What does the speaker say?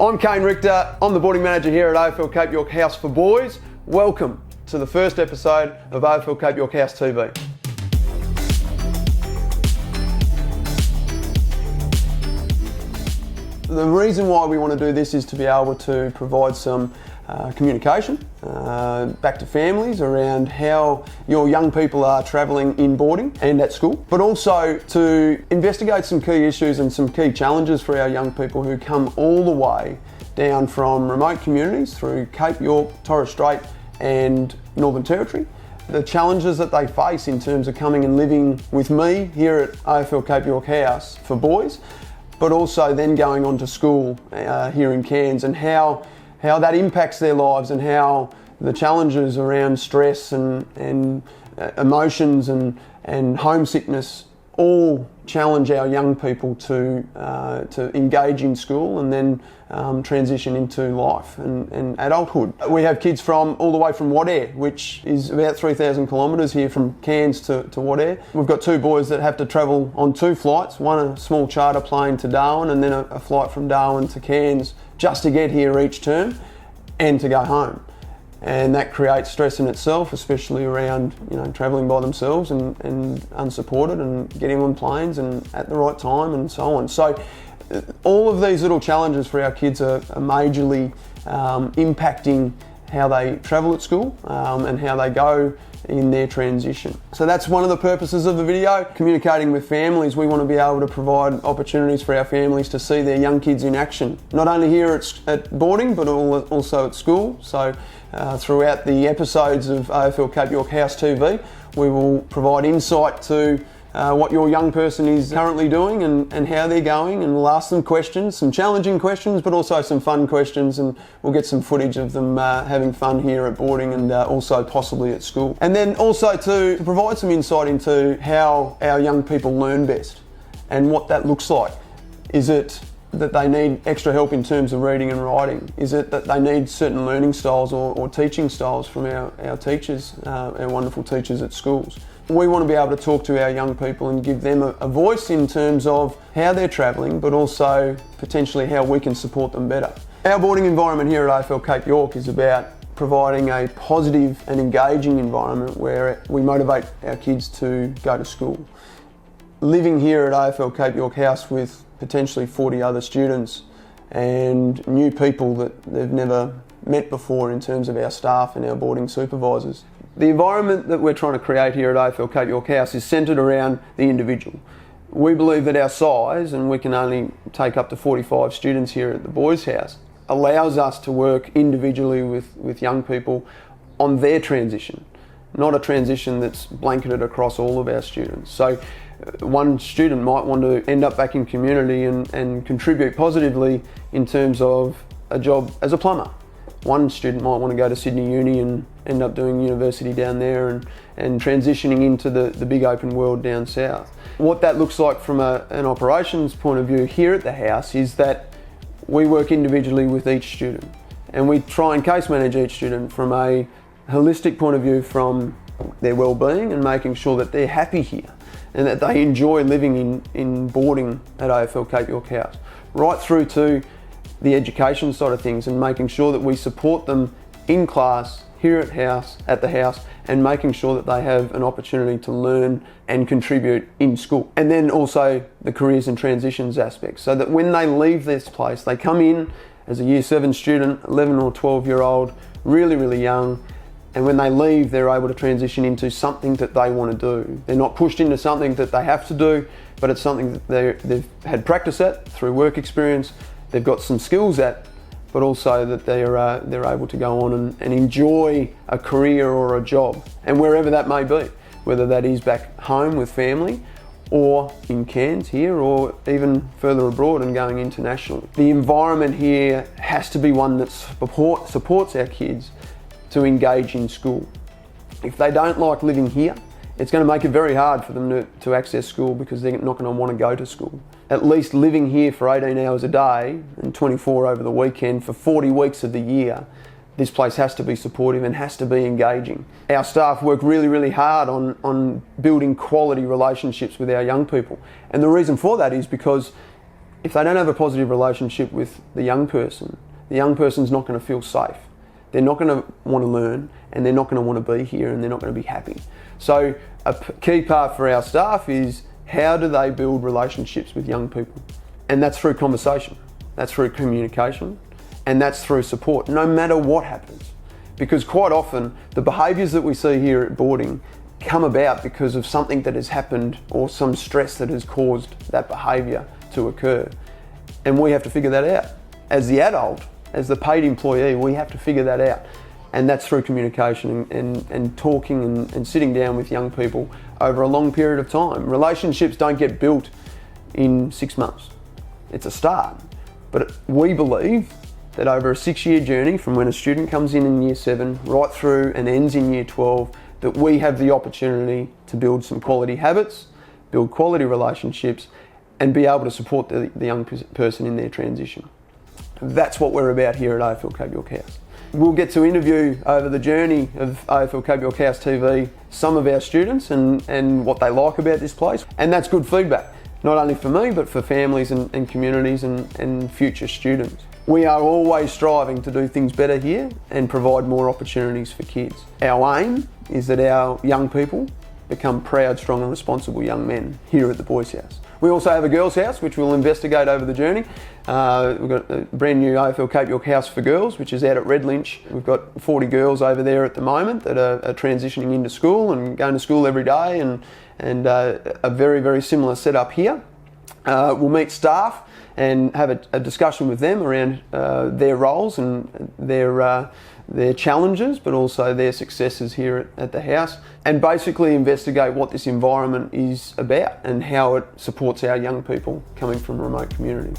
I'm Kane Richter, I'm the boarding manager here at AFL Cape York House for Boys. Welcome to the first episode of AFL Cape York House TV. The reason why we want to do this is to be able to provide some communication back to families around how your young people are travelling in boarding and at school, but also to investigate some key issues and some key challenges for our young people who come all the way down from remote communities through Cape York, Torres Strait and Northern Territory. The challenges that they face in terms of coming and living with me here at AFL Cape York House for Boys, but also then going on to school here in Cairns, and how that impacts their lives, and how the challenges around stress and emotions and homesickness all challenge our young people to engage in school and then transition into life and adulthood. We have kids from all the way from Wadair, which is about 3,000 kilometres here from Cairns to Wadair. We've got two boys that have to travel on two flights, one a small charter plane to Darwin and then a flight from Darwin to Cairns just to get here each term and to go home. And that creates stress in itself, especially around travelling by themselves and unsupported and getting on planes and at the right time and so on. So all of these little challenges for our kids are majorly impacting how they travel at school and how they go in their transition. So that's one of the purposes of the video. Communicating with families, we want to be able to provide opportunities for our families to see their young kids in action, not only here at boarding but also at school. So throughout the episodes of AFL Cape York House TV, we will provide insight to what your young person is currently doing and how they're going, and we'll ask them questions, some challenging questions but also some fun questions, and we'll get some footage of them having fun here at boarding and also possibly at school. And then also to provide some insight into how our young people learn best and what that looks like. Is it that they need extra help in terms of reading and writing? Is it that they need certain learning styles or teaching styles from our teachers, our wonderful teachers at schools? We want to be able to talk to our young people and give them a voice in terms of how they're travelling, but also potentially how we can support them better. Our boarding environment here at AFL Cape York is about providing a positive and engaging environment where we motivate our kids to go to school. Living here at AFL Cape York House with potentially 40 other students and new people that they've never met before in terms of our staff and our boarding supervisors. The environment that we're trying to create here at AFL Cape York House is centred around the individual. We believe that our size, and we can only take up to 45 students here at the Boys House, allows us to work individually with young people on their transition, not a transition that's blanketed across all of our students. So one student might want to end up back in community and contribute positively in terms of a job as a plumber. One student might want to go to Sydney Uni and end up doing university down there and transitioning into the big open world down south. What that looks like from an operations point of view here at the house is that we work individually with each student, and we try and case manage each student from a holistic point of view, from their well-being and making sure that they're happy here and that they enjoy living in boarding at AFL Cape York House, right through to the education side of things and making sure that we support them in class here at the house and making sure that they have an opportunity to learn and contribute in school. And then also the careers and transitions aspect, so that when they leave this place, they come in as a Year 7 student, 11 or 12-year-old, really, really young, and when they leave, they're able to transition into something that they want to do. They're not pushed into something that they have to do, but it's something that they've had practice at through work experience, they've got some skills at, but also that they're able to go on and enjoy a career or a job, and wherever that may be, whether that is back home with family or in Cairns here, or even further abroad and going internationally. The environment here has to be one that supports our kids to engage in school. If they don't like living here, it's going to make it very hard for them to access school, because they're not going to want to go to school. At least living here for 18 hours a day and 24 over the weekend for 40 weeks of the year, this place has to be supportive and has to be engaging. Our staff work really, really hard on building quality relationships with our young people. And the reason for that is because If they don't have a positive relationship with the young person's not going to feel safe. They're not going to want to learn, and they're not going to want to be here, and they're not going to be happy. So a key part for our staff is how do they build relationships with young people? And that's through conversation, that's through communication, and that's through support, no matter what happens. Because quite often, the behaviours that we see here at boarding come about because of something that has happened or some stress that has caused that behaviour to occur. And we have to figure that out. As the adult, as the paid employee, we have to figure that out. And that's through communication and talking and sitting down with young people over a long period of time. Relationships don't get built in 6 months. It's a start. But we believe that over a 6-year journey, from when a student comes in year 7, right through and ends in year 12, that we have the opportunity to build some quality habits, build quality relationships, and be able to support the young person in their transition. That's what we're about here at AFL Cape York House. We'll get to interview over the journey of AFL Cape York House TV some of our students and what they like about this place. And that's good feedback, not only for me, but for families and communities and future students. We are always striving to do things better here and provide more opportunities for kids. Our aim is that our young people become proud, strong and responsible young men here at the Boys House. We also have a girls' house, which we'll investigate over the journey. We've got a brand new AFL Cape York House for girls, which is out at Red Lynch. We've got 40 girls over there at the moment that are transitioning into school and going to school every day, and a very, very similar setup here. We'll meet staff and have a discussion with them around their roles and their challenges, but also their successes here at the house, and basically investigate what this environment is about and how it supports our young people coming from remote communities.